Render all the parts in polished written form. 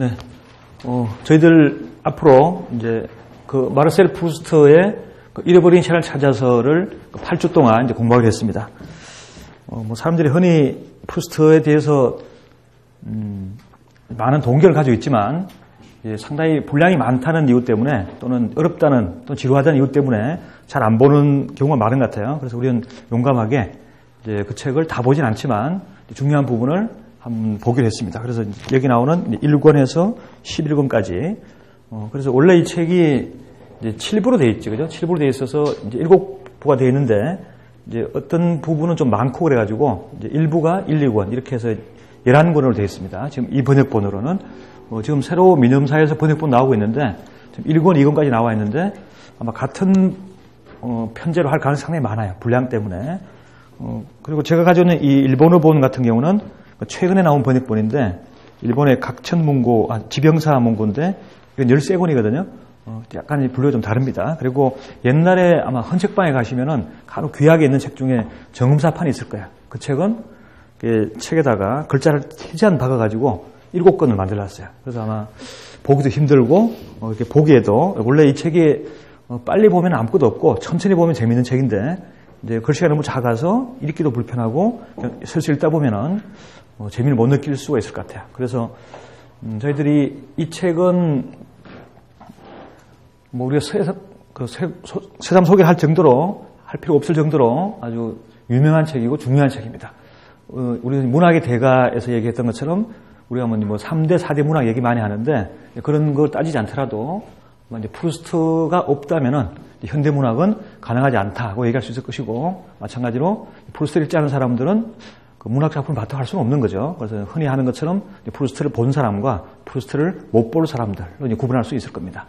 네. 저희들 앞으로 이제 그 마르셀 프루스트의 그 잃어버린 시간을 찾아서를 8주 동안 이제 공부하게 됐습니다. 뭐 사람들이 흔히 프루스트에 대해서 많은 동경을 가지고 있지만 상당히 분량이 많다는 이유 때문에 또는 어렵다는 또 지루하다는 이유 때문에 잘 안 보는 경우가 많은 것 같아요. 그래서 우리는 용감하게 이제 그 책을 다 보진 않지만 중요한 부분을 한번 보기로 했습니다. 그래서 여기 나오는 1권에서 11권까지. 그래서 원래 이 책이 이제 7부로 되어 있죠, 그죠? 7부로 되어 있어서 이제 7부가 되어 있는데 이제 어떤 부분은 좀 많고 그래가지고 이제 1부가 1, 2권 이렇게 해서 11권으로 되어 있습니다. 지금 이 번역본으로는 지금 새로 민음사에서 번역본 나오고 있는데 지금 1권, 2권까지 나와 있는데 아마 같은 편제로 할 가능성이 상당히 많아요. 분량 때문에. 그리고 제가 가져오는 이 일본어본 같은 경우는 최근에 나온 번역본인데 일본의 각천문고, 지병사 문고인데 이건 13권이거든요. 약간 분류가 좀 다릅니다. 그리고 옛날에 아마 헌책방에 가시면은 간혹 귀하게 있는 책 중에 정음사판이 있을 거예요. 그 책은 책에다가 글자를 최대한 박아가지고 7권을 만들어놨어요. 그래서 아마 보기도 힘들고 이렇게 보기에도 원래 이 책이 빨리 보면 아무것도 없고 천천히 보면 재밌는 책인데 이제 글씨가 너무 작아서 읽기도 불편하고 슬슬 읽다 보면은 재미를 못 느낄 수가 있을 것 같아요. 그래서 저희들이 이 책은 뭐 우리가 새삼 소개를 할 정도로 할 필요 없을 정도로 아주 유명한 책이고 중요한 책입니다. 우리 문학의 대가에서 얘기했던 것처럼 우리가 뭐 3대, 4대 문학 얘기 많이 하는데 그런 거 따지지 않더라도 이제 프루스트가 없다면은 현대 문학은 가능하지 않다고 얘기할 수 있을 것이고 마찬가지로 프루스트를 읽지 않은 사람들은 그 문학 작품을 바탕할 수는 없는 거죠. 그래서 흔히 하는 것처럼 프루스트를 본 사람과 프루스트를 못 볼 사람들로 이제 구분할 수 있을 겁니다.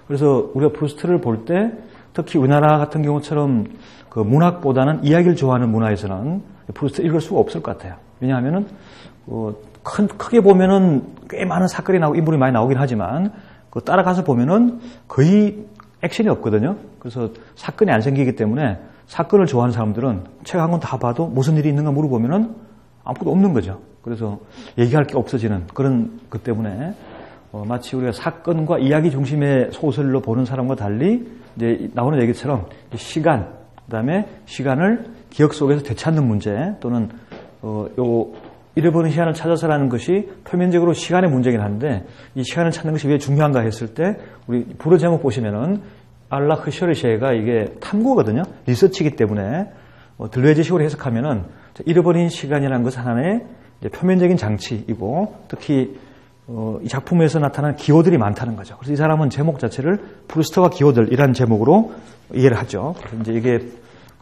그래서 우리가 프루스트를 볼 때 특히 우리나라 같은 경우처럼 그 문학보다는 이야기를 좋아하는 문화에서는 프루스트 읽을 수가 없을 것 같아요. 왜냐하면은 크게 보면은 꽤 많은 사건이 나오고 인물이 많이 나오긴 하지만 그 따라가서 보면은 거의 액션이 없거든요. 그래서 사건이 안 생기기 때문에 사건을 좋아하는 사람들은 책 한 권 다 봐도 무슨 일이 있는가 물어보면은 아무것도 없는 거죠. 그래서 얘기할 게 없어지는 그런 것 때문에 마치 우리가 사건과 이야기 중심의 소설로 보는 사람과 달리 이제 나오는 얘기처럼 시간, 그다음에 시간을 기억 속에서 되찾는 문제 또는 잃어버린 시간을 찾아서라는 것이 표면적으로 시간의 문제긴 한데 이 시간을 찾는 것이 왜 중요한가 했을 때 우리 불어 제목 보시면은 알라 흐셔르시에가 이게 탐구거든요. 리서치이기 때문에 들레즈식으로 해석하면은 잃어버린 시간이라는 것은 하나의 표면적인 장치이고 특히 이 작품에서 나타나는 기호들이 많다는 거죠. 그래서 이 사람은 제목 자체를 프루스트와 기호들이라는 제목으로 이해를 하죠. 그래서 이제 이게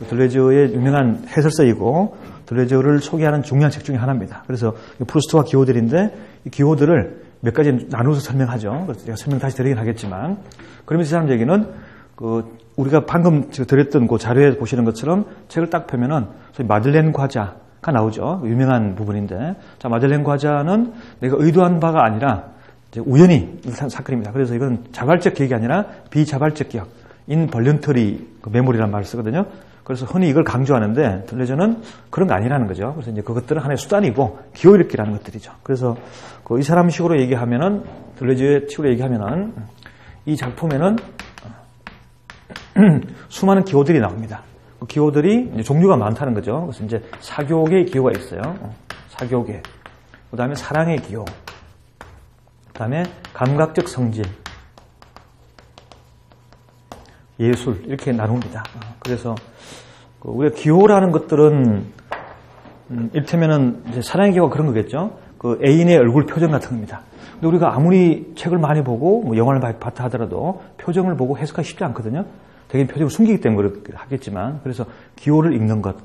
들레즈의 유명한 해설서이고 들레즈를 소개하는 중요한 책 중에 하나입니다. 그래서 프루스트와 기호들인데 이 기호들을 몇 가지 나눠서 설명하죠. 그래서 제가 설명 다시 드리긴 하겠지만 그러면서 이 사람 얘기는 우리가 방금 드렸던 그 자료에 보시는 것처럼 책을 딱 펴면은 소위 마들렌 과자가 나오죠. 유명한 부분인데 자 마들렌 과자는 내가 의도한 바가 아니라 이제 우연히 일어난 사건입니다. 그래서 이건 자발적 기억이 아니라 비자발적 기억, 인벌런터리 메모리라는 말을 쓰거든요. 그래서 흔히 이걸 강조하는데 들레즈는 그런 거 아니라는 거죠. 그래서 이제 그것들은 하나의 수단이고 기호읽기라는 것들이죠. 그래서 이 사람 식으로 얘기하면은 들레즈의 식으로 얘기하면은 이 작품에는 수많은 기호들이 나옵니다. 그 기호들이 이제 종류가 많다는 거죠. 그래서 이제 사교계의 기호가 있어요. 사교계. 그 다음에 사랑의 기호. 그 다음에 감각적 성질. 예술. 이렇게 나눕니다. 그래서 우리가 기호라는 것들은 이를테면은 이제 사랑의 기호가 그런 거겠죠. 그 애인의 얼굴 표정 같은 겁니다. 근데 우리가 아무리 책을 많이 보고 뭐 영화를 봤다 하더라도 표정을 보고 해석하기 쉽지 않거든요. 되게 표정을 숨기기 때문에 그렇게 하겠지만 그래서 기호를 읽는 것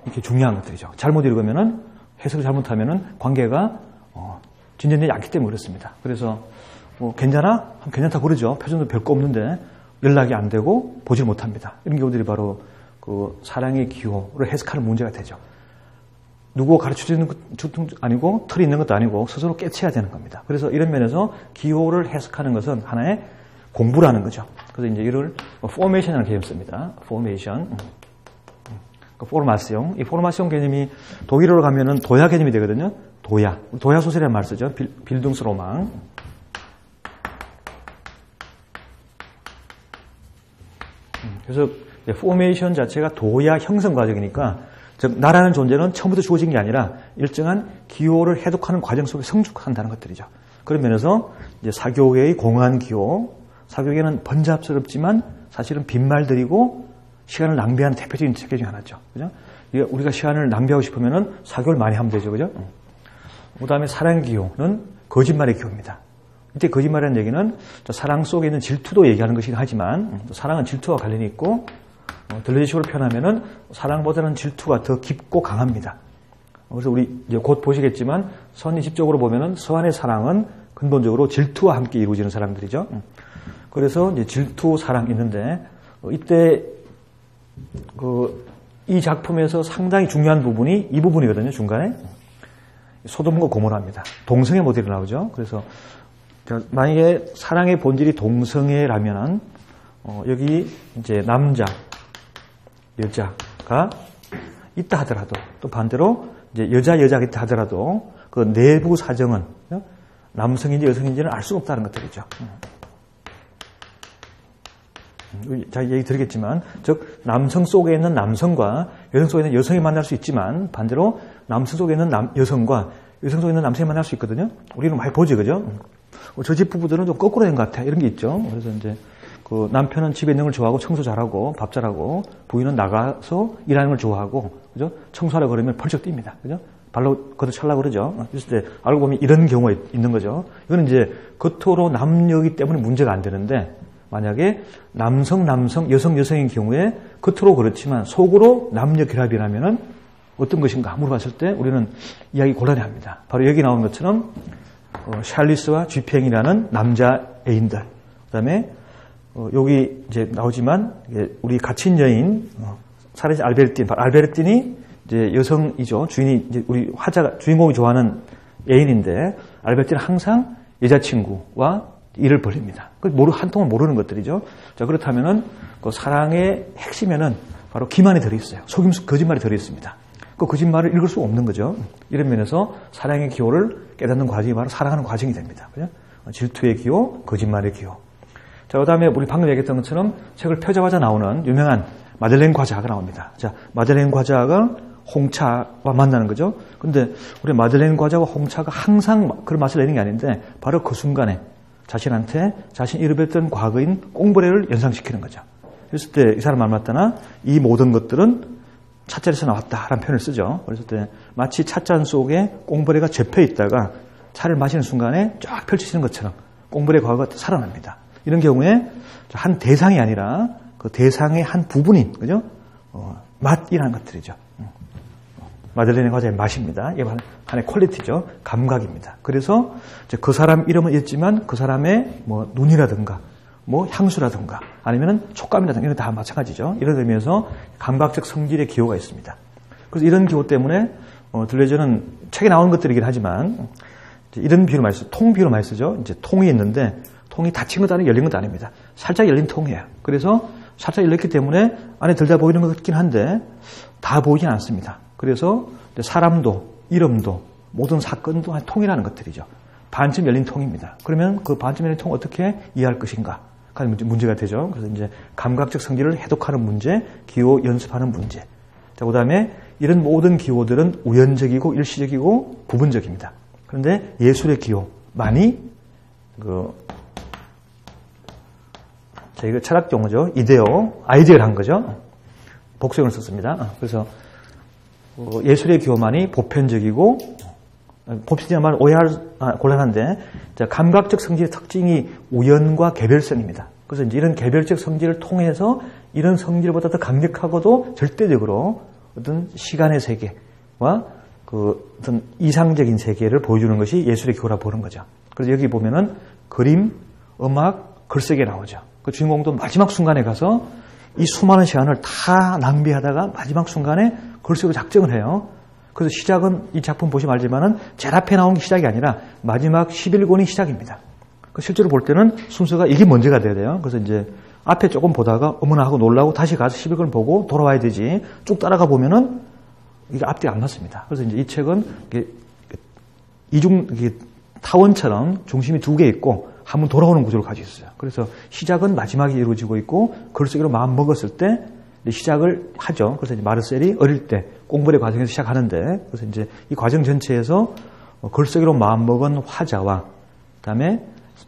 이렇게 중요한 것들이죠. 잘못 읽으면은 해석을 잘못하면은 관계가 진전되지 않기 때문에 그렇습니다. 그래서 괜찮아? 괜찮다 그러죠. 표정도 별거 없는데 연락이 안 되고 보질 못합니다. 이런 경우들이 바로 그 사랑의 기호를 해석하는 문제가 되죠. 누구가 가르쳐주는 것도 아니고 틀이 있는 것도 아니고 스스로 깨쳐야 되는 겁니다. 그래서 이런 면에서 기호를 해석하는 것은 하나의 공부라는 거죠. 그래서 이제 이를 포메이션이라는 개념을 씁니다. 포메이션. 포르마시옹. 이 포르마시옹 개념이 독일어로 가면은 도야 개념이 되거든요. 도야 소설이라는 말 쓰죠. 빌둥스로망. 그래서 포메이션 자체가 도야 형성 과정이니까, 즉 나라는 존재는 처음부터 주어진 게 아니라 일정한 기호를 해독하는 과정 속에 성숙한다는 것들이죠. 그런 면에서 이제 사교계의 공허한 기호, 사교계는 번잡스럽지만 사실은 빈말들이고 시간을 낭비하는 대표적인 체계 중 하나죠. 그죠? 우리가 시간을 낭비하고 싶으면은 사교를 많이 하면 되죠. 그죠? 그 다음에 사랑 기호는 거짓말의 기호입니다. 이때 거짓말이라는 얘기는 사랑 속에 있는 질투도 얘기하는 것이긴 하지만, 사랑은 질투와 관련이 있고, 들레지식으로 표현하면은 사랑보다는 질투가 더 깊고 강합니다. 그래서 우리 이제 곧 보시겠지만 선의식적으로 보면은 서한의 사랑은 근본적으로 질투와 함께 이루어지는 사람들이죠. 그래서 이제 질투 사랑 있는데, 이때 이 작품에서 상당히 중요한 부분이 이 부분이거든요. 중간에 소돔과 고모라입니다. 동성애 모델이 나오죠. 그래서 만약에 사랑의 본질이 동성애라면은 여기 이제 남자, 여자가 있다 하더라도, 또 반대로 이제 여자가 있다 하더라도 그 내부 사정은 남성인지 여성인지는 알 수가 없다는 것들이죠. 자, 얘기 드리겠지만, 즉 남성 속에 있는 남성과 여성 속에 있는 여성이 만날 수 있지만, 반대로 남성 속에 있는 여성과 여성 속에 있는 남성이 만날 수 있거든요. 우리는 많이 보죠, 그죠? 저 집 부부들은 좀 거꾸로 된 것 같아, 이런 게 있죠. 그래서 이제 그 남편은 집에 있는 걸 좋아하고 청소 잘하고 밥 잘하고, 부인은 나가서 일하는 걸 좋아하고, 그죠? 청소하려 그러면 펄쩍 뜁니다, 그죠? 발로 걷어차려고 그러죠. 그랬을 때 알고 보면 이런 경우가 있는 거죠. 이거는 이제 겉으로 남녀이기 때문에 문제가 안 되는데, 만약에 남성, 여성인 경우에 겉으로 그렇지만 속으로 남녀 결합이라면은 어떤 것인가 물어봤을 때 우리는 이야기 곤란해합니다. 바로 여기 나온 것처럼 샬리스와 쥐팽이라는 남자 애인들, 그다음에 여기 이제 나오지만 우리 갇힌 여인 사레 알베르틴이 이제 여성이죠. 주인이 이제 우리 주인공이 좋아하는 애인인데, 알베르틴은 항상 여자친구와 일을 벌입니다. 한통을 모르는 것들이죠. 자, 그렇다면은 그 사랑의 핵심에는 바로 기만이 들어있어요. 속임수, 거짓말이 들어있습니다. 그 거짓말을 읽을 수 없는 거죠. 이런 면에서 사랑의 기호를 깨닫는 과정이 바로 사랑하는 과정이 됩니다. 그죠? 질투의 기호, 거짓말의 기호. 자, 그 다음에 우리 방금 얘기했던 것처럼 책을 펴자마자 나오는 유명한 마들렌 과자가 나옵니다. 자, 마들렌 과자가 홍차와 만나는 거죠. 근데 우리 마들렌 과자와 홍차가 항상 그런 맛을 내는 게 아닌데, 바로 그 순간에 자신한테 자신이 잃어버렸던 과거인 꽁브레를 연상시키는 거죠. 그랬을 때 이 사람 말 맞다나 이 모든 것들은 찻잔에서 나왔다라는 표현을 쓰죠. 그랬을 때 마치 찻잔 속에 꽁브레가 접혀 있다가 차를 마시는 순간에 쫙 펼쳐지는 것처럼 꽁브레 과거가 살아납니다. 이런 경우에 한 대상이 아니라 그 대상의 한 부분인, 그죠? 맛이라는 것들이죠. 마들렌의 과자의 맛입니다. 이게 하나의 퀄리티죠. 감각입니다. 그래서 그 사람 이름은 있지만 그 사람의 뭐 눈이라든가 뭐 향수라든가 아니면 촉감이라든가 이런 다 마찬가지죠. 이런 의미에서 감각적 성질의 기호가 있습니다. 그래서 이런 기호 때문에 들레저는 책에 나오는 것들이긴 하지만 이런 비유를 많이 쓰죠. 통 비유를 많이 쓰죠. 이제 통이 있는데 통이 닫힌 것도 아니고 열린 것도 아닙니다. 살짝 열린 통이에요. 그래서 살짝 열렸기 때문에 안에 들다 보이는 것 같긴 한데 다 보이진 않습니다. 그래서 사람도 이름도 모든 사건도 한 통이라는 것들이죠. 반쯤 열린 통입니다. 그러면 그 반쯤 열린 통을 어떻게 이해할 것인가? 가 문제가 되죠. 그래서 이제 감각적 성질을 해독하는 문제, 기호 연습하는 문제. 자, 그 다음에 이런 모든 기호들은 우연적이고 일시적이고 부분적입니다. 그런데 예술의 기호만이 이거 철학 용어죠. 아이디어를 한 거죠. 복수형을 썼습니다. 그래서 예술의 기호만이 보편적이고, 보편적이면 곤란한데, 감각적 성질의 특징이 우연과 개별성입니다. 그래서 이제 이런 개별적 성질을 통해서 이런 성질보다 더 강력하고도 절대적으로 어떤 시간의 세계와 그 어떤 이상적인 세계를 보여주는 것이 예술의 기호라 보는 거죠. 그래서 여기 보면은 그림, 음악, 글쓰기가 나오죠. 그 주인공도 마지막 순간에 가서 이 수많은 시간을 다 낭비하다가 마지막 순간에 글쓰기로 작정을 해요. 그래서 시작은 이 작품 보시면 알지만은 제일 앞에 나온 게 시작이 아니라 마지막 11권이 시작입니다. 실제로 볼 때는 순서가 이게 먼저가 돼야 돼요. 그래서 이제 앞에 조금 보다가 어머나 하고 놀라고 다시 가서 11권 보고 돌아와야 되지. 쭉 따라가 보면은 이게 앞뒤가 안 맞습니다. 그래서 이제 이 책은 이게 타원처럼 중심이 두 개 있고 한번 돌아오는 구조를 가지고 있어요. 그래서 시작은 마지막에 이루어지고 있고 글쓰기로 마음 먹었을 때 시작을 하죠. 그래서 이제 마르셀이 어릴 때 공부의 과정에서 시작하는데, 그래서 이제 이 과정 전체에서 글쓰기로 마음 먹은 화자와 그다음에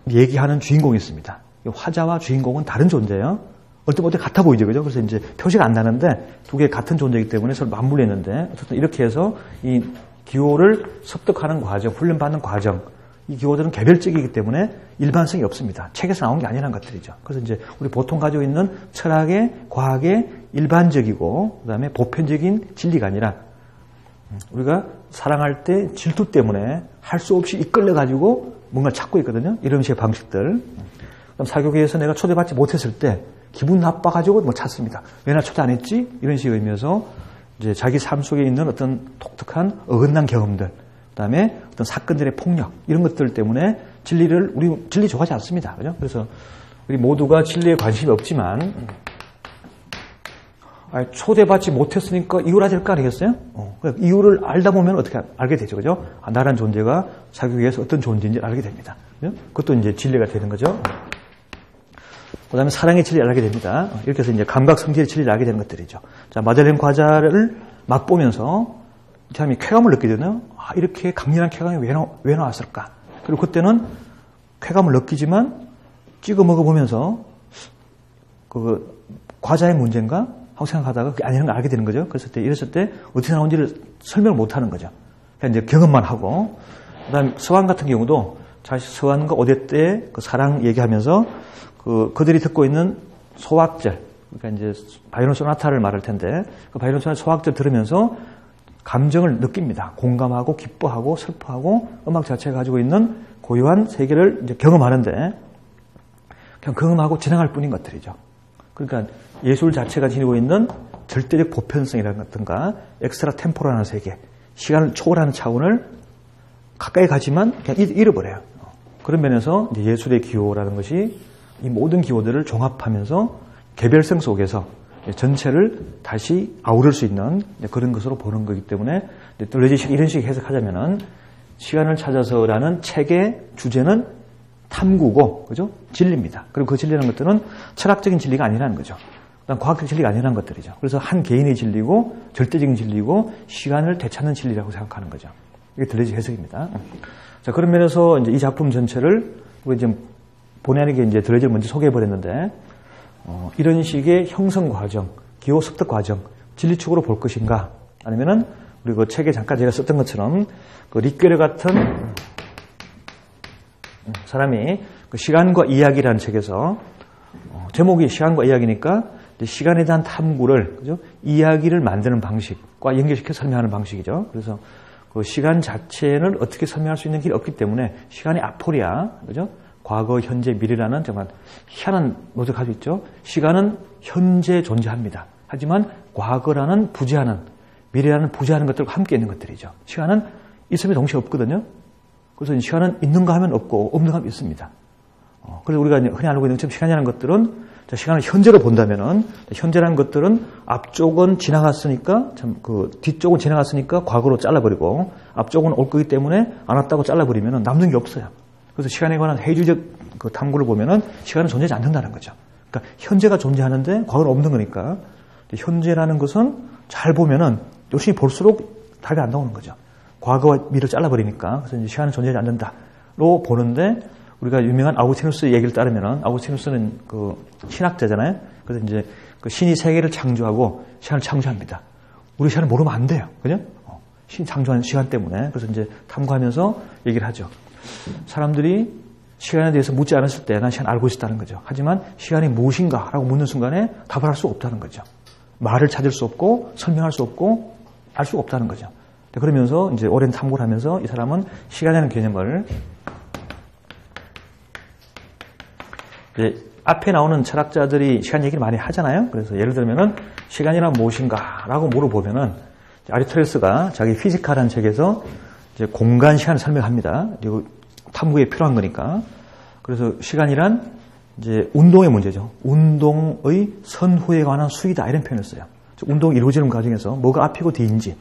얘기하는 주인공이 있습니다. 이 화자와 주인공은 다른 존재예요. 어떤 같아 보이죠, 그죠? 그래서 이제 표시가 안 나는데 두 개 같은 존재이기 때문에 서로 맞물려 있는데, 어쨌든 이렇게 해서 이 기호를 습득하는 과정, 훈련받는 과정, 이 기호들은 개별적이기 때문에 일반성이 없습니다. 책에서 나온 게 아니라는 것들이죠. 그래서 이제 우리 보통 가지고 있는 철학의, 과학의 일반적이고 그다음에 보편적인 진리가 아니라 우리가 사랑할 때 질투 때문에 할 수 없이 이끌려 가지고 뭔가를 찾고 있거든요. 이런 식의 방식들. 그럼 사교계에서 내가 초대받지 못했을 때 기분 나빠 가지고 뭐 찾습니다. 왜 나 초대 안 했지? 이런 식의 의미에서 이제 자기 삶 속에 있는 어떤 독특한 어긋난 경험들, 그다음에 어떤 사건들의 폭력, 이런 것들 때문에 우리 진리 좋아하지 않습니다. 그죠? 그래서 우리 모두가 진리에 관심이 없지만, 초대받지 못했으니까 이유를 알아야 될 거 아니겠어요? 이유를 알다 보면 어떻게 알게 되죠. 그죠? 나라는 존재가 사교계에서 어떤 존재인지 알게 됩니다. 그죠? 그것도 이제 진리가 되는 거죠. 그 다음에 사랑의 진리를 알게 됩니다. 이렇게 해서 이제 감각 성질의 진리를 알게 되는 것들이죠. 자, 마들렌 과자를 맛보면서 이 사람이 쾌감을 느끼잖아요. 이렇게 강렬한 쾌감이 왜 나왔을까? 그리고 그때는 쾌감을 느끼지만 찍어 먹어보면서 그 과자의 문제인가? 하고 생각하다가 그게 아니라는 걸 알게 되는 거죠. 이랬을 때 어떻게 나온지를 설명을 못 하는 거죠. 그냥 이제 경험만 하고. 그 다음에 서한 같은 경우도 서한과 오대 때 그 사랑 얘기하면서 그들이 듣고 있는 소확절, 그러니까 이제 바이올린 소나타를 말할 텐데, 그 바이올린 소나타 소확절 들으면서 감정을 느낍니다. 공감하고 기뻐하고 슬퍼하고 음악 자체가 가지고 있는 고유한 세계를 이제 경험하는데, 그냥 경험하고 지나갈 뿐인 것들이죠. 그러니까 예술 자체가 지니고 있는 절대적 보편성이라든가 엑스트라 템포라는 세계, 시간을 초월하는 차원을 가까이 가지만 그냥 잃어버려요. 그런 면에서 이제 예술의 기호라는 것이 이 모든 기호들을 종합하면서 개별성 속에서 전체를 다시 아우를 수 있는 그런 것으로 보는 거기 때문에, 또 이런 식으로 해석하자면은 시간을 찾아서라는 책의 주제는 탐구고, 그죠? 진리입니다. 그리고 그 진리라는 것들은 철학적인 진리가 아니라는 거죠. 과학적 진리가 아니라는 것들이죠. 그래서 한 개인의 진리고 절대적인 진리고 시간을 되찾는 진리라고 생각하는 거죠. 이게 들레지 해석입니다. 자, 그런 면에서 이제 이 작품 전체를 우리 지금 본의 아니게 이제 들레지를 먼저 소개해버렸는데, 이런 식의 형성 과정, 기호 습득 과정, 진리축으로 볼 것인가, 아니면은 우리 그 책에 잠깐 제가 썼던 것처럼 그 리퀘르 같은 사람이 그 시간과 이야기라는 책에서 제목이 시간과 이야기니까 시간에 대한 탐구를, 그죠? 이야기를 만드는 방식과 연결시켜 설명하는 방식이죠. 그래서 그 시간 자체는 어떻게 설명할 수 있는 길이 없기 때문에 시간의 아포리아, 그죠? 과거, 현재, 미래라는 정말 희한한 모습을 가지고 있죠. 시간은 현재 존재합니다. 하지만 과거라는 부재하는, 미래라는 부재하는 것들과 함께 있는 것들이죠. 시간은 있으면 동시에 없거든요. 그래서 시간은 있는가 하면 없고 없는가 하면 있습니다. 그래서 우리가 흔히 알고 있는 것처럼 시간이라는 것들은, 시간을 현재로 본다면은, 현재라는 것들은 앞쪽은 지나갔으니까, 뒤쪽은 지나갔으니까 과거로 잘라버리고, 앞쪽은 올 거기 때문에 안 왔다고 잘라버리면은 남는 게 없어요. 그래서 시간에 관한 해주적 그 탐구를 보면은 시간은 존재하지 않는다는 거죠. 그러니까 현재가 존재하는데 과거는 없는 거니까, 현재라는 것은 잘 보면은 열심히 볼수록 답이 안 나오는 거죠. 과거와 미래를 잘라버리니까. 그래서 이제 시간은 존재하지 않는다로 보는데, 우리가 유명한 아우구스티누스 얘기를 따르면은, 아우구스티누스는 그 신학자잖아요. 그래서 이제 그 신이 세계를 창조하고 시간을 창조합니다. 우리 시간을 모르면 안 돼요. 그죠? 신이 창조하는 시간 때문에. 그래서 이제 탐구하면서 얘기를 하죠. 사람들이 시간에 대해서 묻지 않았을 때 난 시간 알고 있었다는 거죠. 하지만 시간이 무엇인가 라고 묻는 순간에 답을 할 수 없다는 거죠. 말을 찾을 수 없고 설명할 수 없고 알 수가 없다는 거죠. 그러면서 이제 오랜 탐구를 하면서 이 사람은 시간이라는 개념을 앞에 나오는 철학자들이 시간 얘기를 많이 하잖아요. 그래서 예를 들면은 시간이란 무엇인가 라고 물어보면은 아리스토텔레스가 자기 피지카라는 책에서 이제 공간 시간을 설명합니다. 그리고 탐구에 필요한 거니까. 그래서 시간이란 이제 운동의 문제죠. 운동의 선후에 관한 수이다, 이런 표현을 써요. 운동이 이루어지는 과정에서 뭐가 앞이고 뒤인지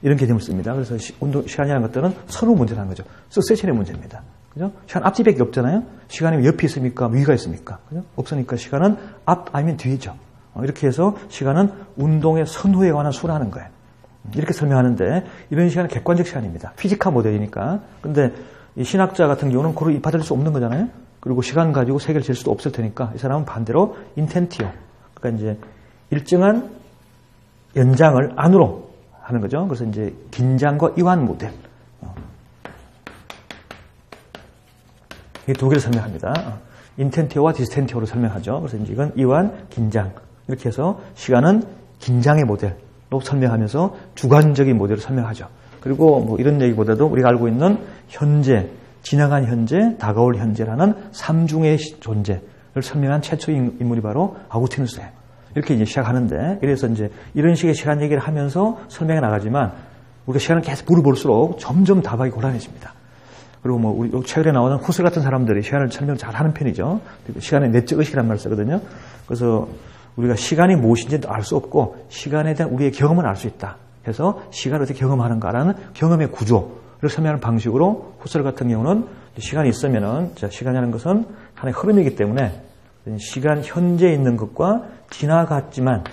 이런 개념을 씁니다. 그래서 시간이라는 것들은 선후 문제라는 거죠. 석세션의 문제입니다. 그죠? 시간 앞뒤밖에 없잖아요. 시간이 옆이 있습니까? 위가 있습니까? 그죠? 없으니까 시간은 앞 아니면 뒤죠. 이렇게 해서 시간은 운동의 선후에 관한 수라는 거예요. 이렇게 설명하는데 이런 시간은 객관적 시간입니다. 피지카 모델이니까. 근데 이 신학자 같은 경우는 그걸 받을 수 없는 거잖아요. 그리고 시간 가지고 세계를 질 수도 없을 테니까 이 사람은 반대로 인텐티오. 그러니까 이제 일정한 연장을 안으로 하는 거죠. 그래서 이제 긴장과 이완 모델. 이 두 개를 설명합니다. 인텐티오와 디스텐티오로 설명하죠. 그래서 이제 이건 이완, 긴장. 이렇게 해서 시간은 긴장의 모델로 설명하면서 주관적인 모델을 설명하죠. 그리고 뭐 이런 얘기보다도 우리가 알고 있는 현재, 지나간 현재, 다가올 현재라는 삼중의 존재를 설명한 최초의 인물이 바로 아구스티누스예요. 이렇게 이제 시작하는데, 이래서 이제 이런 식의 시간 얘기를 하면서 설명해 나가지만 우리가 시간을 계속 물어볼수록 점점 답하기 곤란해집니다. 그리고 뭐 우리 최근에 나오는 후슬 같은 사람들이 시간을 설명 잘 하는 편이죠. 시간의 내적 의식이란 말을 쓰거든요. 그래서 우리가 시간이 무엇인지도 알 수 없고 시간에 대한 우리의 경험은 알 수 있다. 해서 시간을 어떻게 경험하는가라는 경험의 구조를 설명하는 방식으로 후슬 같은 경우는 시간이 있으면은 시간이라는 것은 하나의 흐름이기 때문에 시간 현재에 있는 것과 지나갔지만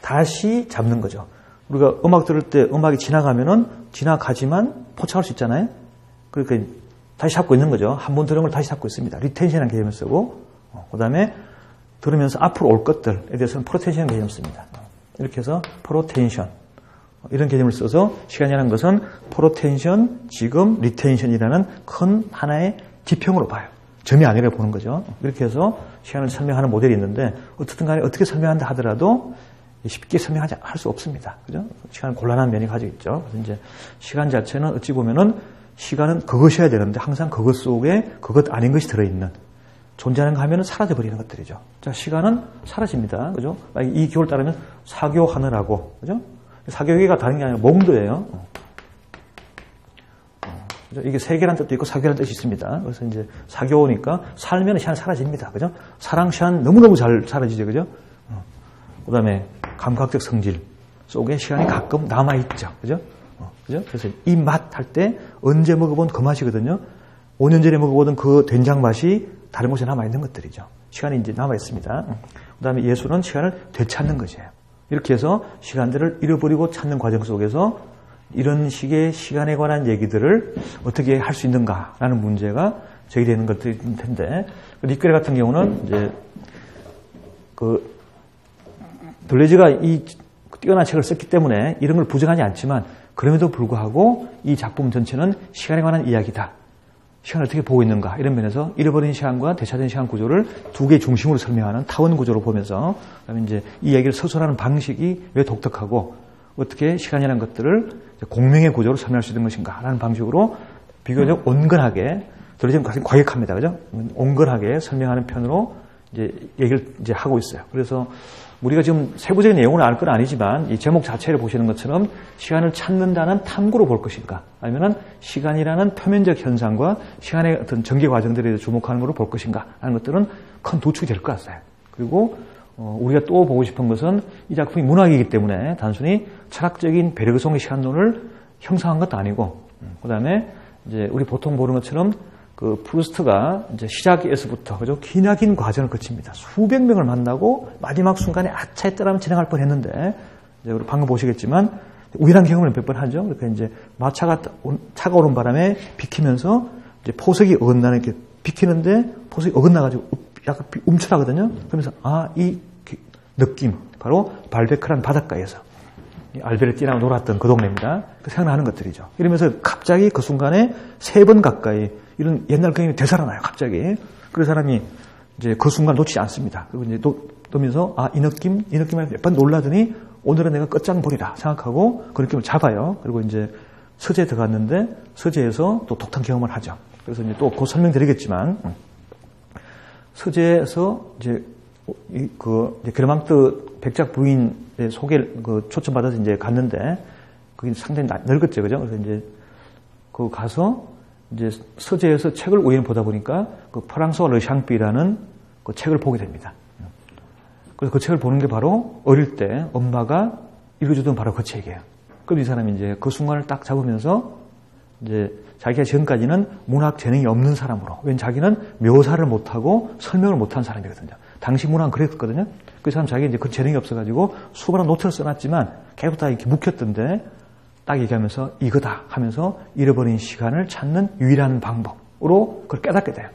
다시 잡는 거죠. 우리가 음악 들을 때 음악이 지나가면은 지나가지만 포착할 수 있잖아요. 그러니까 다시 잡고 있는 거죠. 한 번 들은 걸 다시 잡고 있습니다. 리텐션이라는 개념을 쓰고, 그 다음에 들으면서 앞으로 올 것들에 대해서는 프로텐션이라는 개념을 씁니다. 이렇게 해서 프로텐션. 이런 개념을 써서 시간이라는 것은 프로텐션, 지금, 리텐션이라는 큰 하나의 지평으로 봐요. 점이 아니라 보는 거죠. 이렇게 해서 시간을 설명하는 모델이 있는데 어떻든 간에 어떻게 설명한다 하더라도 쉽게 설명하지 할 수 없습니다. 그죠? 시간은 곤란한 면이 가지고 있죠. 그래서 이제 시간 자체는 어찌 보면은 시간은 그것이어야 되는데 항상 그것 속에 그것 아닌 것이 들어있는 존재하는 거 하면은 사라져 버리는 것들이죠. 자, 시간은 사라집니다. 그죠? 이 기호를 따르면 사교하느라고. 그죠? 사교계가 다른 게 아니라 몽도예요. 그죠? 이게 세계란 뜻도 있고 사교란 뜻이 있습니다. 그래서 이제 사교니까 살면 시간 사라집니다. 그죠? 사랑 시간 너무너무 잘 사라지죠. 그죠? 그 다음에 감각적 성질 속에 시간이 가끔 남아있죠. 그죠? 그죠? 그래서 이 맛 할 때 언제 먹어본 그 맛이거든요. 5년 전에 먹어보던 그 된장 맛이 다른 곳에 남아있는 것들이죠. 시간이 이제 남아있습니다. 그 다음에 예술은 시간을 되찾는 것이에요. 이렇게 해서 시간들을 잃어버리고 찾는 과정 속에서 이런 식의 시간에 관한 얘기들을 어떻게 할 수 있는가라는 문제가 제기되는 것들일 텐데, 니케레 같은 경우는 이제 들레즈가 이 뛰어난 책을 썼기 때문에 이런 걸 부정하지 않지만 그럼에도 불구하고 이 작품 전체는 시간에 관한 이야기다. 시간을 어떻게 보고 있는가 이런 면에서 잃어버린 시간과 되찾은 시간 구조를 두 개의 중심으로 설명하는 타원 구조로 보면서 그다음에 이제 이 얘기를 서술하는 방식이 왜 독특하고 어떻게 시간이라는 것들을 공명의 구조로 설명할 수 있는 것인가라는 방식으로 비교적 온건하게 들레즈는 가장 과격합니다. 그죠? 온건하게 설명하는 편으로 이제 얘기를 이제 하고 있어요. 그래서 우리가 지금 세부적인 내용을 알 건 아니지만 이 제목 자체를 보시는 것처럼 시간을 찾는다는 탐구로 볼 것인가 아니면 시간이라는 표면적 현상과 시간의 어떤 전개 과정들에 대해서 주목하는 것으로 볼 것인가 하는 것들은 큰 도축이 될 것 같아요. 그리고 우리가 또 보고 싶은 것은 이 작품이 문학이기 때문에 단순히 철학적인 베르그송의 시간론을 형성한 것도 아니고 그 다음에 이제 우리 보통 보는 것처럼 그 프루스트가 이제 시작에서부터 그죠 기나긴 과정을 거칩니다. 수백 명을 만나고 마지막 순간에 아차에 따라면 진행할 뻔했는데 이제 우리 방금 보시겠지만 우연한 경험을 몇 번 하죠. 그러니까 이제 마차가 차가 오는 바람에 비키면서 이제 포석이 어긋나는 이렇게 비키는데 포석이 어긋나가지고 약간 움츠라거든요. 그러면서 이 느낌 바로 발베크라는 바닷가에서 알베르티나가 놀았던 그 동네입니다. 생각나는 것들이죠. 이러면서 갑자기 그 순간에 3번 가까이 이런 옛날 경험이 되살아나요, 갑자기. 그 사람이 이제 그 순간 놓치지 않습니다. 그리고 이제 또면서 이 느낌에 몇 번 놀라더니 오늘은 내가 끝장 보리라 생각하고 그 느낌을 잡아요. 그리고 이제 서재에 들어갔는데 서재에서 또 독특한 경험을 하죠. 그래서 이제 또 곧 설명드리겠지만 서재에서 이제 게르망트 백작 부인의 소개를 초청받아서 이제 갔는데 그게 상당히 늙었죠, 그죠? 그래서 이제 그 가서 이제 서재에서 책을 우연히 보다 보니까 그 프랑스와 르샹피라는 그 책을 보게 됩니다. 그래서 그 책을 보는 게 바로 어릴 때 엄마가 읽어주던 바로 그 책이에요. 그럼 이 사람이 이제 그 순간을 딱 잡으면서 이제 자기가 지금까지는 문학 재능이 없는 사람으로, 왜냐면 자기는 묘사를 못하고 설명을 못한 사람이거든요. 당시 문학은 그랬거든요. 그 사람 자기가 이제 그 재능이 없어가지고 수많은 노트를 써놨지만 계속 다 이렇게 묵혔던데 딱 얘기하면서 이거다 하면서 잃어버린 시간을 찾는 유일한 방법으로 그걸 깨닫게 돼요.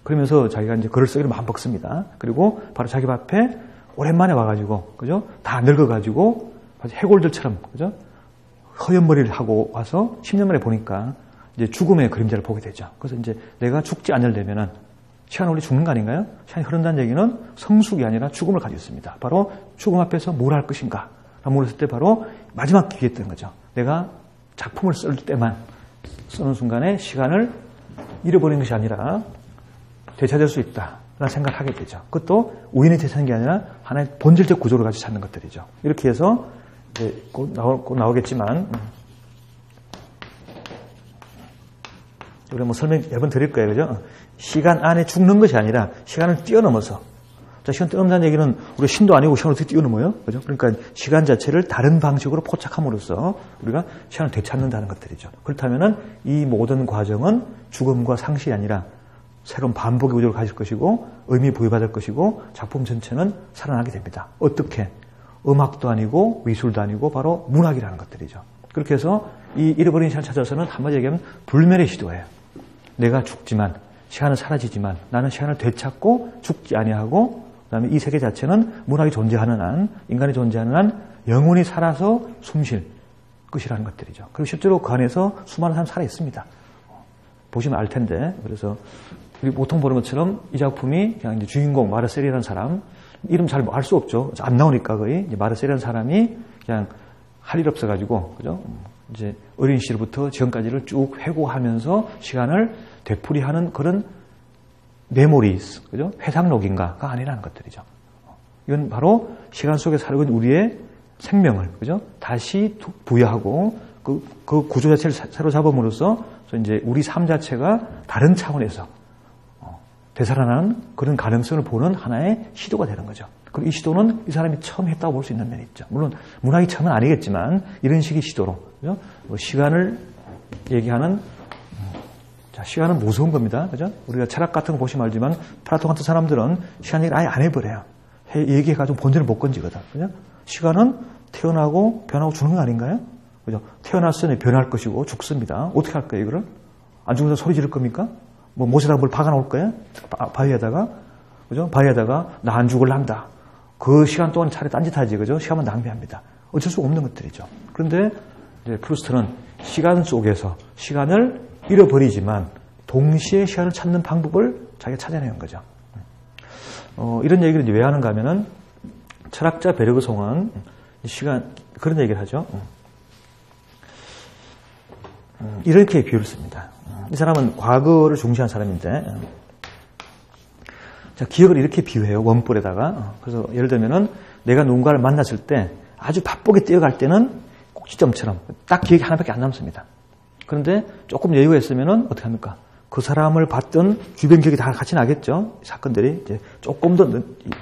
그러면서 자기가 이제 글을 쓰기를 마음 먹습니다. 그리고 바로 자기 앞에 오랜만에 와가지고, 그죠? 다 늙어가지고, 해골들처럼, 그죠? 허연 머리를 하고 와서 10년 만에 보니까 이제 죽음의 그림자를 보게 되죠. 그래서 이제 내가 죽지 않으려면은 시간은 원래 죽는 거 아닌가요? 시간이 흐른다는 얘기는 성숙이 아니라 죽음을 가지고 있습니다. 바로 죽음 앞에서 뭘 할 것인가? 라고 물었을 때 바로 마지막 기회였던 거죠. 내가 작품을 쓸 때만 쓰는 순간에 시간을 잃어버리는 것이 아니라 되찾을 수 있다라는 생각을 하게 되죠. 그것도 우연히 되찾는 게 아니라 하나의 본질적 구조를 가지고 찾는 것들이죠. 이렇게 해서 이제 곧 나오겠지만 우리가 뭐 설명 몇 번 드릴 거예요. 그죠? 시간 안에 죽는 것이 아니라 시간을 뛰어넘어서. 자, 시간 뛰어넘는다는 얘기는 우리가 신도 아니고 시간을 어떻게 뛰어넘어요? 그죠? 그러니까 시간 자체를 다른 방식으로 포착함으로써 우리가 시간을 되찾는다는 것들이죠. 그렇다면은 이 모든 과정은 죽음과 상실이 아니라 새로운 반복의 구조를 가질 것이고 의미 부여받을 것이고 작품 전체는 살아나게 됩니다. 어떻게? 음악도 아니고 미술도 아니고 바로 문학이라는 것들이죠. 그렇게 해서 이 잃어버린 시간을 찾아서는 한마디 얘기하면 불멸의 시도예요. 내가 죽지만 시간은 사라지지만 나는 시간을 되찾고 죽지 아니하고 그다음에 이 세계 자체는 문학이 존재하는 한 인간이 존재하는 한 영원히 살아서 숨쉴 것이라는 것들이죠. 그리고 실제로 그 안에서 수많은 사람이 살아 있습니다. 보시면 알 텐데 그래서 우리 보통 보는 것처럼 이 작품이 그냥 이제 주인공 마르셀이라는 사람 이름 잘 알 수 없죠. 안 나오니까 거의 이제 마르셀이라는 사람이 그냥 할 일 없어가지고 그죠? 이제 어린 시절부터 지금까지를 쭉 회고하면서 시간을 되풀이하는 그런 메모리스, 그죠? 회상록인가가 아니라는 것들이죠. 이건 바로 시간 속에 살고 있는 우리의 생명을, 그죠? 다시 부여하고 그 구조 자체를 새로 잡음으로써 이제 우리 삶 자체가 다른 차원에서 되살아나는 그런 가능성을 보는 하나의 시도가 되는 거죠. 그리고 이 시도는 이 사람이 처음 했다고 볼 수 있는 면이 있죠. 물론 문학이 처음은 아니겠지만 이런 식의 시도로, 그죠? 시간을 얘기하는 자, 시간은 무서운 겁니다. 그죠? 우리가 철학 같은 거 보시면 알지만 플라톤 같은 사람들은 시간 얘기를 아예 안 해버려요. 얘기해가지고 본질을 못 건지거든. 그죠? 시간은 태어나고 변하고 죽는 거 아닌가요? 그죠? 태어났으니 변할 것이고 죽습니다. 어떻게 할 거예요, 이거를? 안 죽는다 소리 지를 겁니까? 뭐 못에다가 뭘 박아 놓을 거예요? 바위에다가? 그죠? 바위에다가 나 안 죽을란다. 그 시간 동안 차라리 딴짓하지. 그죠? 시간만 낭비합니다. 어쩔 수 없는 것들이죠. 그런데 이제 프루스트는 시간 속에서 시간을 잃어버리지만 동시에 시간을 찾는 방법을 자기가 찾아내는 거죠. 이런 얘기를 이제 왜 하는가 하면은 철학자 베르그송은 시간 그런 얘기를 하죠. 이렇게 비유를 씁니다. 이 사람은 과거를 중시한 사람인데 자, 기억을 이렇게 비유해요. 원뿔에다가. 그래서 예를 들면은 내가 누군가를 만났을 때 아주 바쁘게 뛰어갈 때는 꼭지점처럼 딱 기억이 하나밖에 안 남습니다. 그런데 조금 여유가 있으면은 어떻게 합니까? 그 사람을 봤던 주변 기억이 다 같이 나겠죠. 사건들이 이제 조금 더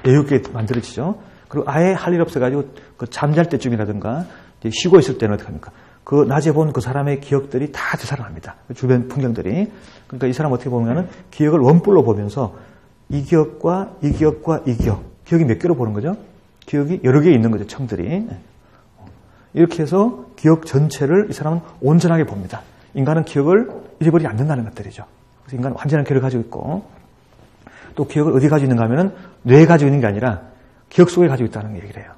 여유 있게 만들어지죠. 그리고 아예 할 일 없어가지고 그 잠잘 때쯤이라든가 쉬고 있을 때는 어떻게 합니까? 그 낮에 본 그 사람의 기억들이 다 되살아납니다. 주변 풍경들이. 그러니까 이 사람 어떻게 보면은 기억을 원뿔로 보면서 이 기억과 이 기억과 이 기억. 기억이 몇 개로 보는 거죠? 기억이 여러 개 있는 거죠. 층들이. 이렇게 해서 기억 전체를 이 사람은 온전하게 봅니다. 인간은 기억을 잃어버리지 않는다는 것들이죠. 그래서 인간은 완전한 기억을 가지고 있고 또 기억을 어디 가지고 있는가 하면은 뇌에 가지고 있는 게 아니라 기억 속에 가지고 있다는 얘기를 해요.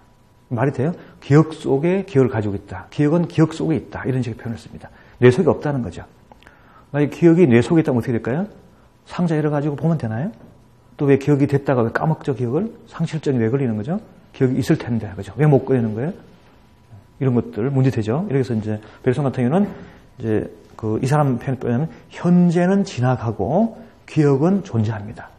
말이 돼요? 기억 속에 기억을 가지고 있다. 기억은 기억 속에 있다. 이런 식의 표현을 씁니다. 뇌 속에 없다는 거죠. 만약에 기억이 뇌 속에 있다면 어떻게 될까요? 상자 열어가지고 보면 되나요? 또 왜 기억이 됐다가 왜 까먹죠, 기억을? 상실증이 왜 걸리는 거죠? 기억이 있을 텐데, 그죠? 왜 못 꺼내는 거예요? 이런 것들 문제되죠. 이렇게 해서 이제 베르송 같은 경우는 이제 이 사람 표현을 보면 현재는 지나가고 기억은 존재합니다.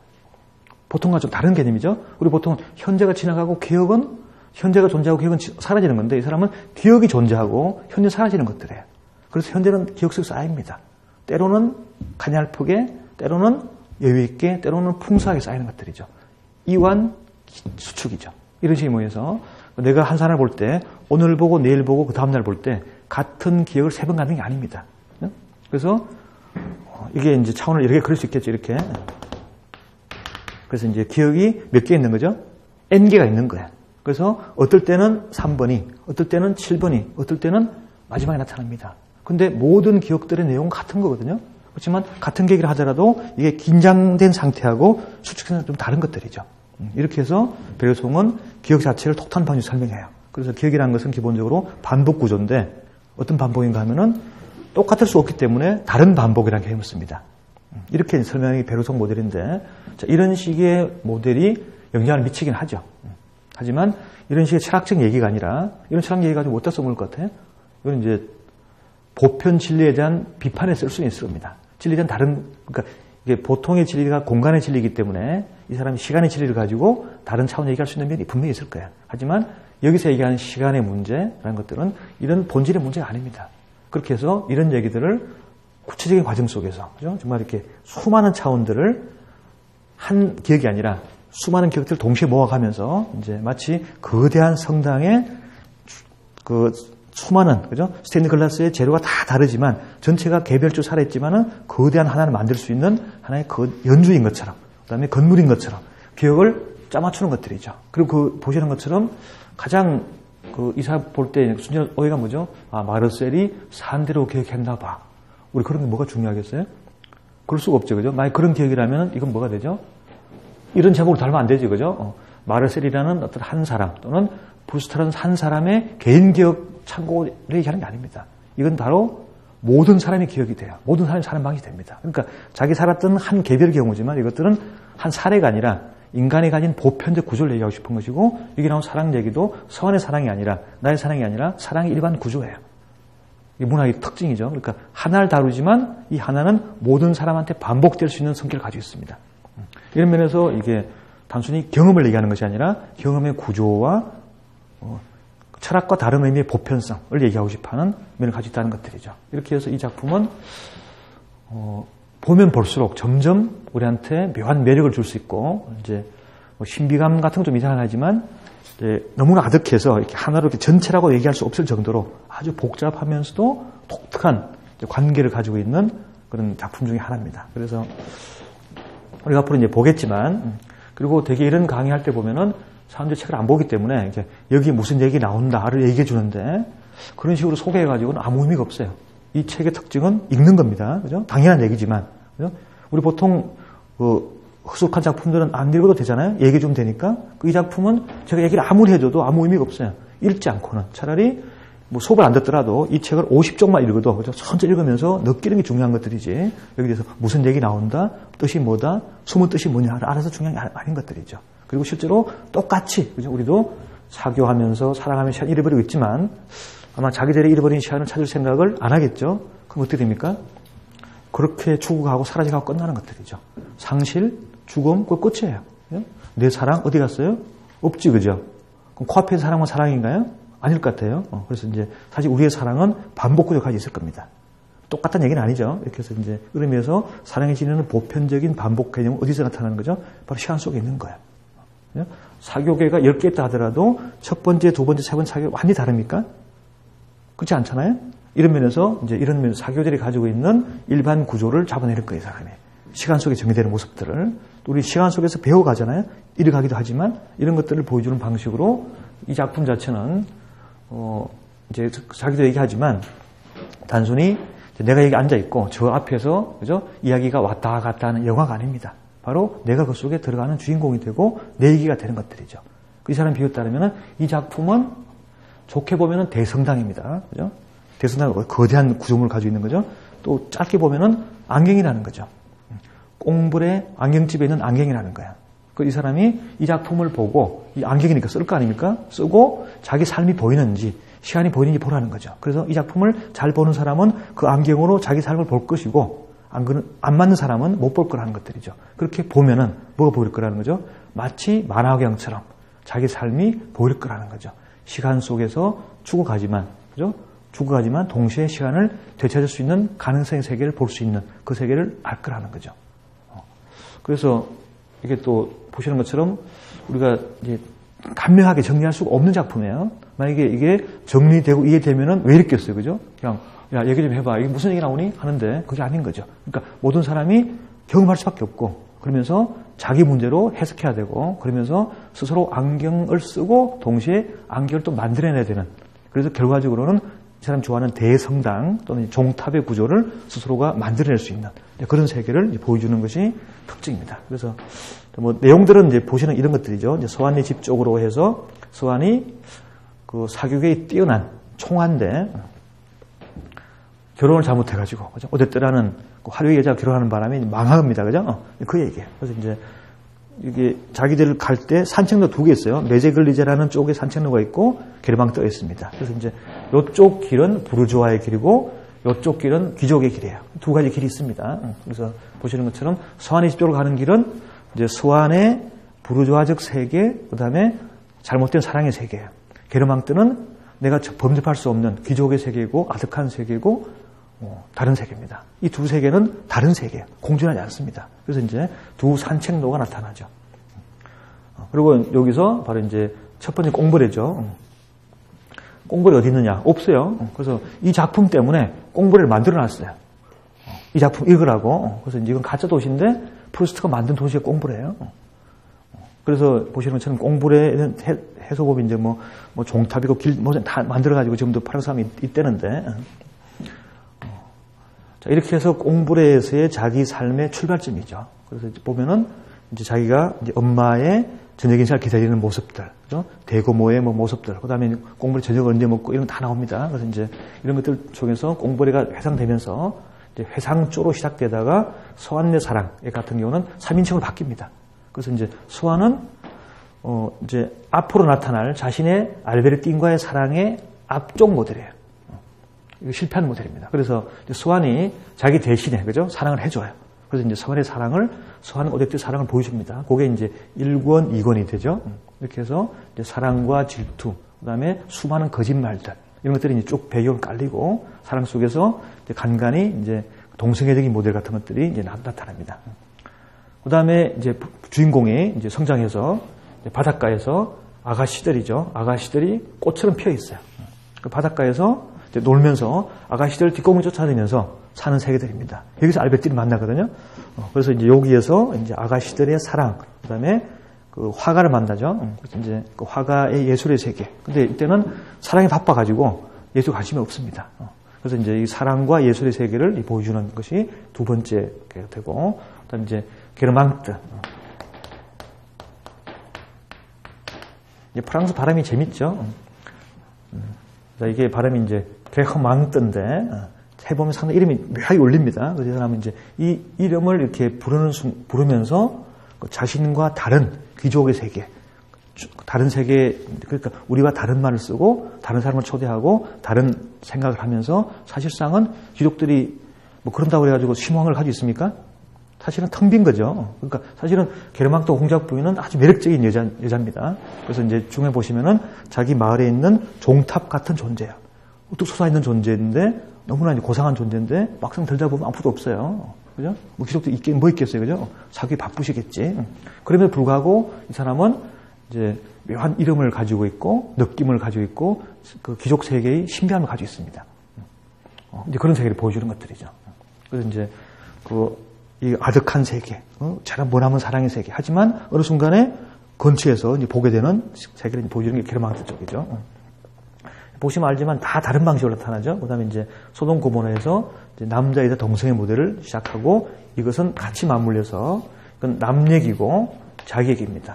보통과 좀 다른 개념이죠. 우리 보통 현재가 지나가고 기억은 현재가 존재하고 기억은 사라지는 건데 이 사람은 기억이 존재하고 현재 사라지는 것들이에요. 그래서 현재는 기억 속에 쌓입니다. 때로는 가냘프게, 때로는 여유 있게, 때로는 풍성하게 쌓이는 것들이죠. 이완 수축이죠. 이런 식의 모여서 내가 한 사람을 볼 때 오늘 보고 내일 보고 그 다음날 볼 때 같은 기억을 3번 갖는 게 아닙니다. 그래서 이게 이제 차원을 이렇게 그릴 수 있겠죠. 이렇게. 그래서 이제 기억이 몇 개 있는 거죠? N개가 있는 거야. 그래서 어떨 때는 3번이, 어떨 때는 7번이, 어떨 때는 마지막에 나타납니다. 근데 모든 기억들의 내용은 같은 거거든요. 그렇지만 같은 계기를 하더라도 이게 긴장된 상태하고 수축해서 좀 다른 것들이죠. 이렇게 해서 베르송은 기억 자체를 독특한 방식으로 설명해요. 그래서 기억이라는 것은 기본적으로 반복 구조인데 어떤 반복인가 하면은 똑같을 수 없기 때문에 다른 반복이라는 개념을 씁니다. 이렇게 설명이 베르송 모델인데 자, 이런 식의 모델이 영향을 미치긴 하죠. 하지만 이런 식의 철학적 얘기가 아니라 이런 철학 얘기 가지고 어디다 써먹을 것 같아요? 이건 이제 보편 진리에 대한 비판에 쓸 수는 있을 겁니다. 진리에 대한 다른, 그러니까 이게 보통의 진리가 공간의 진리이기 때문에 이 사람이 시간의 진리를 가지고 다른 차원 얘기할 수 있는 면이 분명히 있을 거예요. 하지만 여기서 얘기하는 시간의 문제라는 것들은 이런 본질의 문제가 아닙니다. 그렇게 해서 이런 얘기들을 구체적인 과정 속에서, 그죠? 정말 이렇게 수많은 차원들을 한 기억이 아니라 수많은 기억들을 동시에 모아가면서 이제 마치 거대한 성당의 그 수많은, 그죠? 스테인드 글라스의 재료가 다 다르지만 전체가 개별적으로 살아있지만은 거대한 하나를 만들 수 있는 하나의 그 연주인 것처럼, 그 다음에 건물인 것처럼 기억을 짜맞추는 것들이죠. 그리고 그 보시는 것처럼 가장 그 이사 볼 때 순전 오해가 뭐죠? 아, 마르셀이 산대로 기억했나 봐. 우리 그런 게 뭐가 중요하겠어요? 그럴 수가 없죠, 그죠? 만약 그런 기억이라면 이건 뭐가 되죠? 이런 제목으로 달면 안 되죠, 그죠? 마르셀이라는 어떤 한 사람 또는 브루스터라는 한 사람의 개인 기억 참고를 얘기하는 게 아닙니다. 이건 바로 모든 사람의 기억이 돼요. 모든 사람이 사는 방식이 됩니다. 그러니까 자기 살았던 한 개별의 경우지만 이것들은 한 사례가 아니라 인간이 가진 보편적 구조를 얘기하고 싶은 것이고 여기 나온 사랑 얘기도 서원의 사랑이 아니라 나의 사랑이 아니라 사랑의 일반 구조예요. 이게 문학의 특징이죠. 그러니까 하나를 다루지만 이 하나는 모든 사람한테 반복될 수 있는 성격을 가지고 있습니다. 이런 면에서 이게 단순히 경험을 얘기하는 것이 아니라 경험의 구조와 철학과 다른 의미의 보편성을 얘기하고 싶어하는 면을 가지고 있다는 것들이죠. 이렇게 해서 이 작품은 보면 볼수록 점점 우리한테 묘한 매력을 줄 수 있고 이제 신비감 같은 건 좀 이상하지만 너무나 아득해서 이렇게 하나로 이렇게 전체라고 얘기할 수 없을 정도로 아주 복잡하면서도 독특한 관계를 가지고 있는 그런 작품 중에 하나입니다. 그래서 우리가 앞으로 이제 보겠지만 그리고 되게 이런 강의할 때 보면은 사람들이 책을 안 보기 때문에 이제 여기 무슨 얘기 나온다를 얘기해 주는데 그런 식으로 소개해가지고는 아무 의미가 없어요. 이 책의 특징은 읽는 겁니다. 그죠? 당연한 얘기지만. 그죠? 우리 보통 허술한 작품들은 안 읽어도 되잖아요. 얘기해 주면 되니까. 이 작품은 제가 얘기를 아무리 해줘도 아무 의미가 없어요. 읽지 않고는. 차라리 뭐 수업을 안 듣더라도 이 책을 50쪽만 읽어도 그죠? 천천히 읽으면서 느끼는 게 중요한 것들이지. 여기 대해서 무슨 얘기 나온다, 뜻이 뭐다, 숨은 뜻이 뭐냐 알아서 중요한 게 아닌 것들이죠. 그리고 실제로 똑같이 그죠? 우리도 사교하면서 사랑하면서 시간 잃어버리고 있지만 아마 자기들이 잃어버린 시간을 찾을 생각을 안 하겠죠. 그럼 어떻게 됩니까? 그렇게 죽어가고 사라져가고 끝나는 것들이죠. 상실, 죽음, 그거 끝이에요. 내 사랑 어디 갔어요? 없지, 그죠? 그럼 코앞에 사랑은 사랑인가요? 아닐 것 같아요. 그래서 이제 사실 우리의 사랑은 반복 구조가 가지고 있을 겁니다. 똑같은 얘기는 아니죠. 이렇게 해서 이제 의미에서 사랑이 지니는 보편적인 반복 개념은 어디서 나타나는 거죠? 바로 시간 속에 있는 거예요. 사교계가 10개 있다 하더라도 첫 번째, 두 번째, 세 번째 사교가 완전히 다릅니까? 그렇지 않잖아요? 이런 면에서 이제 이런 면 사교들이 가지고 있는 일반 구조를 잡아내는 거예요, 사람이. 시간 속에 정리되는 모습들을. 또 우리 시간 속에서 배워가잖아요? 읽어가기도 하지만 이런 것들을 보여주는 방식으로 이 작품 자체는 이제 자기도 얘기하지만 단순히 내가 여기 앉아있고 저 앞에서 그죠? 이야기가 왔다 갔다 하는 영화가 아닙니다. 바로 내가 그 속에 들어가는 주인공이 되고 내 얘기가 되는 것들이죠. 이 사람 비유 따르면 이 작품은 좋게 보면 대성당입니다. 그죠? 대성당은 거대한 구조물을 가지고 있는 거죠. 또 짧게 보면 안경이라는 거죠. 꽁불의 안경집에 있는 안경이라는 거야. 이 사람이 이 작품을 보고 이 안경이니까 쓸 거 아닙니까? 쓰고 자기 삶이 보이는지 시간이 보이는지 보라는 거죠. 그래서 이 작품을 잘 보는 사람은 그 안경으로 자기 삶을 볼 것이고 안 맞는 사람은 못 볼 거라는 것들이죠. 그렇게 보면은 뭐가 보일 거라는 거죠? 마치 만화경처럼 자기 삶이 보일 거라는 거죠. 시간 속에서 죽어가지만, 그죠? 죽어가지만 동시에 시간을 되찾을 수 있는 가능성의 세계를 볼 수 있는 그 세계를 알 거라는 거죠. 그래서 이게 또 보시는 것처럼 우리가 이제 간명하게 정리할 수가 없는 작품이에요. 만약에 이게 정리되고 이해되면은 왜 이랬겠어요, 그죠? 그냥 야 얘기 좀 해봐. 이게 무슨 얘기 나오니? 하는데 그게 아닌 거죠. 그러니까 모든 사람이 경험할 수밖에 없고 그러면서 자기 문제로 해석해야 되고 그러면서 스스로 안경을 쓰고 동시에 안경을 또 만들어내야 되는. 그래서 결과적으로는 이 사람 좋아하는 대성당 또는 종탑의 구조를 스스로가 만들어낼 수 있는 그런 세계를 보여주는 것이 특징입니다. 그래서 뭐 내용들은 이제 보시는 이런 것들이죠. 이제 서한이 집 쪽으로 해서 서한이 그 사교계에 뛰어난 총한데 결혼을 잘못해가지고 그죠? 오데떼라는 그 화려의 여자가 결혼하는 바람에 망한 겁니다, 그죠? 그 얘기예요. 그래서 이제 이게 자기들 갈 때 산책로 2개 있어요. 메제글리제라는 쪽에 산책로가 있고 게르망 떠 있습니다. 그래서 이제 이쪽 길은 부르주아의 길이고 이쪽 길은 귀족의 길이에요. 2가지 길이 있습니다. 그래서 보시는 것처럼 서한의 집 쪽으로 가는 길은 이제 서한의 부르주아적 세계, 그 다음에 잘못된 사랑의 세계예요. 게르망 뜨는 내가 범접할 수 없는 귀족의 세계이고 아득한 세계이고 다른 세계입니다. 이 두 세계는 다른 세계예요. 공존하지 않습니다. 그래서 이제 두 산책로가 나타나죠. 그리고 여기서 바로 이제 첫 번째 꽁브레죠. 꽁브레 어디 있느냐? 없어요. 그래서 이 작품 때문에 꽁브레를 만들어 놨어요. 이 작품 읽으라고. 그래서 이제 이건 가짜 도시인데 프루스트가 만든 도시가 꽁브레예요. 그래서 보시는 것처럼 꽁브레는 해소법이 이제 뭐 종탑이고 길 뭐 다 만들어가지고 지금도 파는 사람이 있다는데. 자, 이렇게 해서 꽁브레에서의 자기 삶의 출발점이죠. 그래서 보면은 이제 자기가 이제 엄마의 저녁 인사를 기다리는 모습들, 그죠? 대고모의 뭐 모습들, 그 다음에 꽁브레 저녁을 언제 먹고 이런 거 다 나옵니다. 그래서 이제 이런 것들 속에서 꽁브레가 회상되면서 이제 회상조로 시작되다가 서한의 사랑 같은 경우는 3인칭으로 바뀝니다. 그래서 이제 서한은 이제 앞으로 나타날 자신의 알베르틴과의 사랑의 앞쪽 모델이에요. 이거 실패하는 모델입니다. 그래서 서한이 자기 대신에 그죠? 사랑을 해줘요. 그래서 이제 서한의 사랑을 서한 오데떼의 사랑을 보여줍니다. 그게 이제 1권, 2권이 되죠. 이렇게 해서 이제 사랑과 질투, 그다음에 수많은 거짓말들 이런 것들이 이제 쭉 배경을 깔리고 사랑 속에서 이제 간간히 이제 동성애적인 모델 같은 것들이 이제 나타납니다. 그다음에 이제 주인공이 이제 성장해서 이제 바닷가에서 아가씨들이죠. 아가씨들이 꽃처럼 피어 있어요. 그 바닷가에서 이제 놀면서 아가씨들 뒷공을 쫓아다니면서 사는 세계들입니다. 여기서 알베르틴을 만나거든요. 그래서 이제 여기에서 이제 아가씨들의 사랑, 그다음에 그 화가를 만나죠. 그래서 이제 그 화가의 예술의 세계. 근데 이때는 사랑에 바빠가지고 예술 관심이 없습니다. 그래서 이제 이 사랑과 예술의 세계를 보여주는 것이 두 번째 되고, 그다음 이제 게르망트. 이제 프랑스 발음이 재밌죠. 이게 발음이 이제 게르망트인데 해보면 상당히 이름이 묘하게 울립니다. 그래서 이 사람은 이제 이 이름을 이렇게 부르면서 자신과 다른 귀족의 세계, 다른 세계, 그러니까 우리와 다른 말을 쓰고 다른 사람을 초대하고 다른 생각을 하면서 사실상은 귀족들이 뭐 그런다고 그래가지고 심황을 가지고 있습니까? 사실은 텅 빈 거죠. 그러니까 사실은 게르망트 공작 부인은 아주 매력적인 여자입니다. 그래서 이제 중에 보시면은 자기 마을에 있는 종탑 같은 존재예요. 우뚝 솟아있는 존재인데 너무나 이제 고상한 존재인데 막상 들다 보면 아무도 없어요. 그죠? 뭐 귀족도 있긴 뭐 있겠어요. 그죠? 자기 바쁘시겠지. 그럼에도 불구하고 이 사람은 이제 묘한 이름을 가지고 있고 느낌을 가지고 있고 그 귀족 세계의 신비함을 가지고 있습니다. 이제 그런 세계를 보여주는 것들이죠. 그래서 이제 이 아득한 세계, 잘 머나먼 사랑의 세계. 하지만 어느 순간에 근처에서 이제 보게 되는 세계를 보여주는 게 게르망트 쪽이죠. 보시면 알지만 다 다른 방식으로 나타나죠. 그 다음에 이제 소돔 고모라에서 남자이자 동성의 모델을 시작하고 이것은 같이 맞물려서 이건 남 얘기고 자기 얘기입니다.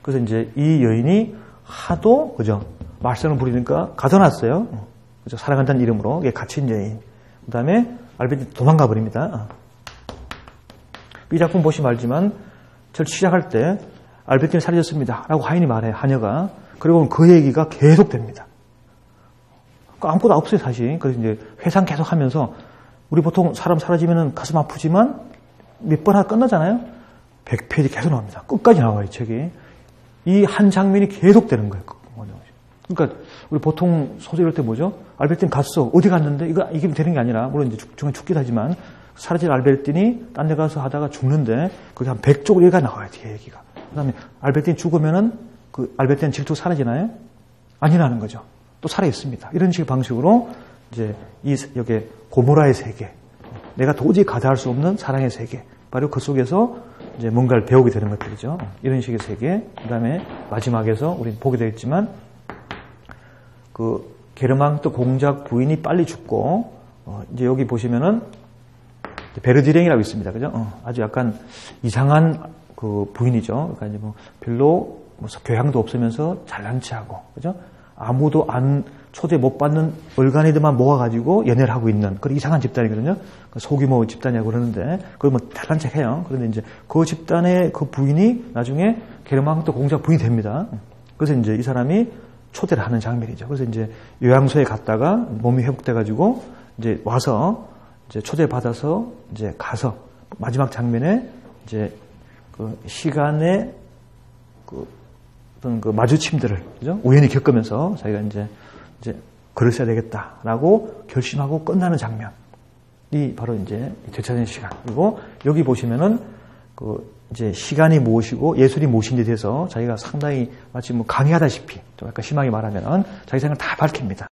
그래서 이제 이 여인이 하도, 그죠? 말썽을 부리니까 가둬놨어요. 그죠? 사랑한다는 이름으로. 이게 갇힌 여인. 그 다음에 알베르틴 도망가 버립니다. 이 작품 보시면 알지만 절 시작할 때 알베르틴이 사라졌습니다. 라고 하인이 말해요. 하녀가. 그리고 그 얘기가 계속됩니다. 아무것도 없어요, 사실. 그래서 이제 회상 계속 하면서 우리 보통 사람 사라지면 가슴 아프지만 몇 번 하다 끝나잖아요. 100페이지 계속 나옵니다. 끝까지 나와요, 이 책이. 이 한 장면이 계속되는 거예요. 그러니까 우리 보통 소설 읽을 때 뭐죠? 알베르틴 갔어. 어디 갔는데? 이게 되는 게 아니라 물론 이제 중간에 죽기도 하지만 사라진 알베르틴이 딴 데 가서 하다가 죽는데 그게 한 100쪽을 읽어 나와요, 뒤에 얘기가. 그 다음에 알베르틴이 죽으면은 그 알베트는 질투 사라지나요? 아니라는 거죠. 또 살아있습니다. 이런 식의 방식으로 이제 여기 고모라의 세계, 내가 도저히 가다할 수 없는 사랑의 세계, 바로 그 속에서 이제 뭔가를 배우게 되는 것들이죠. 이런 식의 세계. 그다음에 마지막에서 우리는 보게 되겠지만 그 게르망트 공작 부인이 빨리 죽고 이제 여기 보시면은 베르디랭이라고 있습니다. 그죠? 아주 약간 이상한 그 부인이죠. 그러니까 이제 뭐 별로 교양도 없으면서 잘난 체하고, 그죠? 아무도 초대 못 받는 얼간이들만 모아가지고 연애를 하고 있는 그런 이상한 집단이거든요. 소규모 집단이라고 그러는데, 그걸 뭐 잘난 척 해요. 그런데 이제 그 집단의 그 부인이 나중에 게르망트 공작 부인이 됩니다. 그래서 이제 이 사람이 초대를 하는 장면이죠. 그래서 이제 요양소에 갔다가 몸이 회복돼가지고 이제 와서 이제 초대받아서 이제 가서 마지막 장면에 이제 그 시간의 그 어떤 그 마주침들을, 그죠? 우연히 겪으면서 자기가 이제 글을 써야 되겠다라고 결심하고 끝나는 장면이 바로 이제 되찾는 시간. 그리고 여기 보시면은 그 이제 시간이 무엇이고 예술이 무엇인지에 대해서 자기가 상당히 마치 뭐 강의하다시피 좀 약간 심하게 말하면은 자기 생각을 다 밝힙니다.